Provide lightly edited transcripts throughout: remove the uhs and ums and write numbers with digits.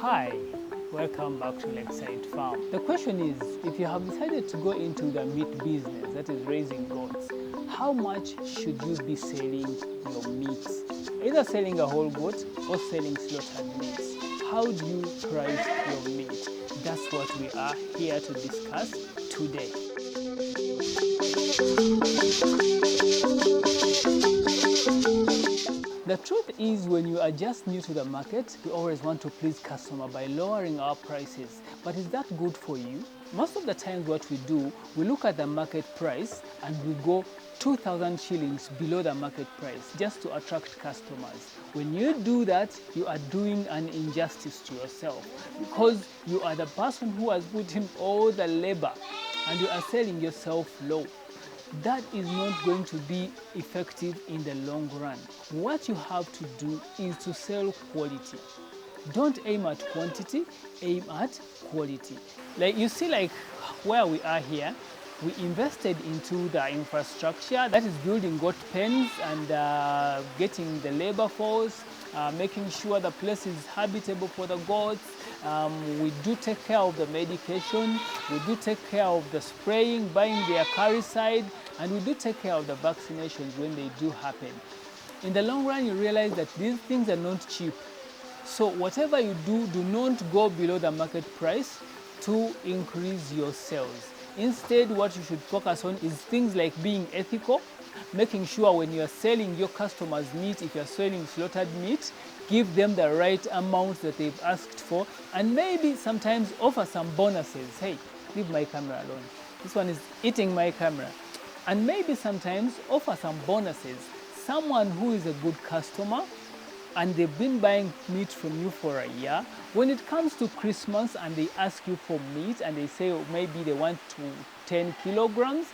Hi, welcome back to Lakeside Farm. The question is, if you have decided to go into the meat business, that is raising goats, how much should you be selling your meats? Either selling a whole goat or selling slaughtered meats. How do you price your meat? That's what we are here to discuss today. The truth is, when you are just new to the market, we always want to please customer by lowering our prices. But is that good for you? Most of the times what we do, we look at the market price and we go 2,000 shillings below the market price just to attract customers. When you do that, you are doing an injustice to yourself because you are the person who has put in all the labor and you are selling yourself low. That is not going to be effective in the long run. What you have to do is to sell quality. Don't aim at quantity, aim at quality. Like you see, like where we are here, we invested into the infrastructure, that is building goat pens and getting the labor force, making sure the place is habitable for the goats. We do take care of the medication, we do take care of the spraying, buying their caricide, and we do take care of the vaccinations when they do happen. In the long run, you realize that these things are not cheap. So whatever you do, do not go below the market price to increase your sales. Instead, what you should focus on is things like being ethical, making sure when you are selling your customers meat, if you are selling slaughtered meat, give them the right amount that they've asked for, and maybe sometimes offer some bonuses. Hey, leave my camera alone. This one is eating my camera. And maybe sometimes offer some bonuses. Someone who is a good customer and they've been buying meat from you for a year, when it comes to Christmas and they ask you for meat and they say maybe they want 10 kilograms,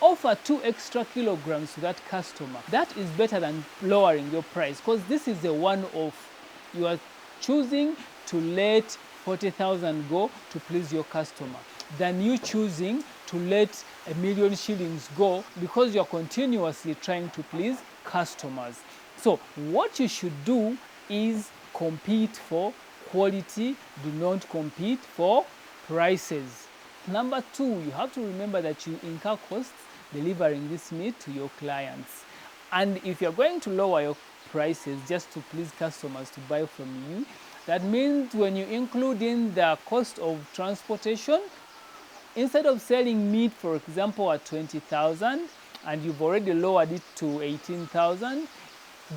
offer 2 extra kilograms to that customer. That is better than lowering your price because this is a one-off. You are choosing to let 40,000 go to please your customer than you choosing to let 1,000,000 shillings go because you're continuously trying to please customers. So what you should do is compete for quality, do not compete for prices. Number 2, you have to remember that you incur costs delivering this meat to your clients. And if you're going to lower your prices just to please customers to buy from you, that means when you include in the cost of transportation, instead of selling meat, for example, at 20,000 and you've already lowered it to 18,000,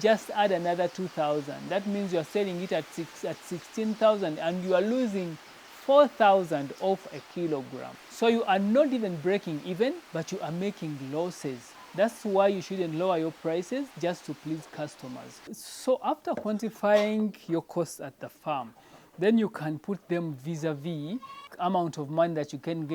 just add another 2,000. That means you're selling it at 16,000 and you are losing 4,000 off a kilogram. So you are not even breaking even, but you are making losses. That's why you shouldn't lower your prices just to please customers. So after quantifying your costs at the farm, then you can put them vis-a-vis amount of money that you can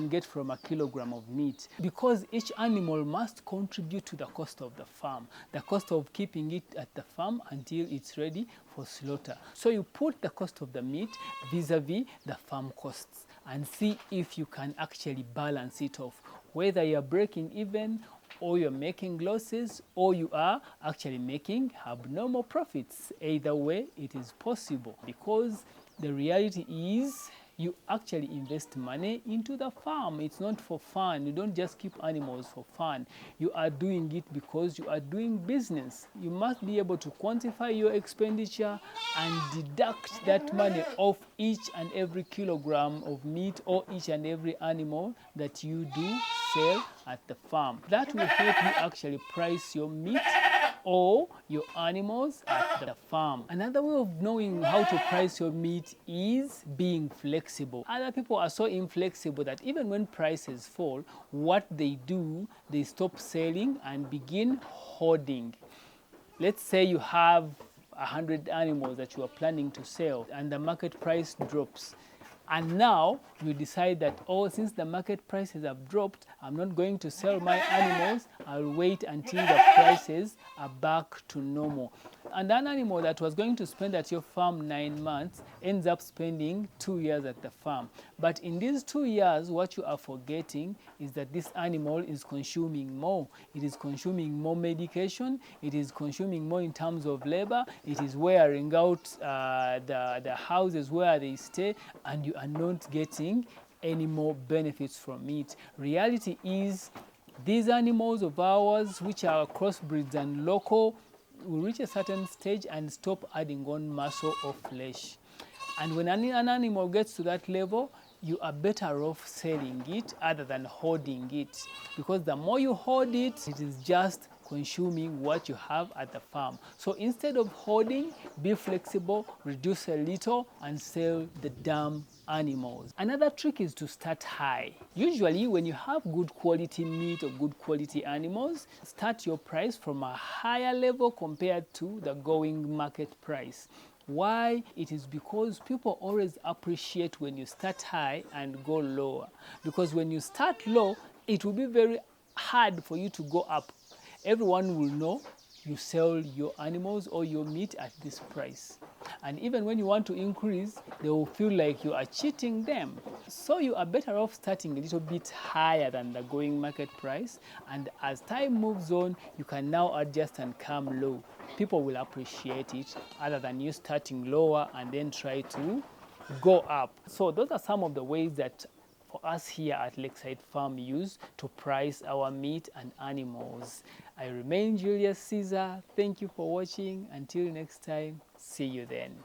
get from a kilogram of meat, because each animal must contribute to the cost of the farm, the cost of keeping it at the farm until it's ready for slaughter. So you put the cost of the meat vis-a-vis the farm costs and see if you can actually balance it off, whether you're breaking even or you're making losses or you are actually making abnormal profits. Either way, it is possible, because the reality is you actually invest money into the farm. It's not for fun. You don't just keep animals for fun. You are doing it because you are doing business. You must be able to quantify your expenditure and deduct that money off each and every kilogram of meat or each and every animal that you do sell at the farm. That will help you actually price your meat or your animals at the farm. Another way of knowing how to price your meat is being flexible. Other people are so inflexible that even when prices fall, what they do, they stop selling and begin hoarding. Let's say you have 100 animals that you are planning to sell and the market price drops. And now you decide that, oh, since the market prices have dropped, I'm not going to sell my animals. I'll wait until the prices are back to normal. And an animal that was going to spend at your farm 9 months ends up spending 2 years at the farm. But in these 2 years, what you are forgetting is that this animal is consuming more. It is consuming more medication. It is consuming more in terms of labor. It is wearing out the houses where they stay, and you are not getting any more benefits from it. Reality is, these animals of ours, which are crossbreeds and local, will reach a certain stage and stop adding on muscle or flesh. And when an animal gets to that level, you are better off selling it other than hoarding it. Because the more you hoard it, it is just consuming what you have at the farm. So instead of hoarding, be flexible, reduce a little, and sell the damn animals. Another trick is to start high. Usually when you have good quality meat or good quality animals, start your price from a higher level compared to the going market price. Why? It is because people always appreciate when you start high and go lower. Because when you start low, it will be very hard for you to go up. Everyone will know you sell your animals or your meat at this price. And even when you want to increase, they will feel like you are cheating them. So you are better off starting a little bit higher than the going market price. And as time moves on, you can now adjust and come low. People will appreciate it other than you starting lower and then try to go up. So those are some of the ways that for us here at Lakeside Farm use to price our meat and animals. I remain Julius Caesar. Thank you for watching. Until next time, see you then.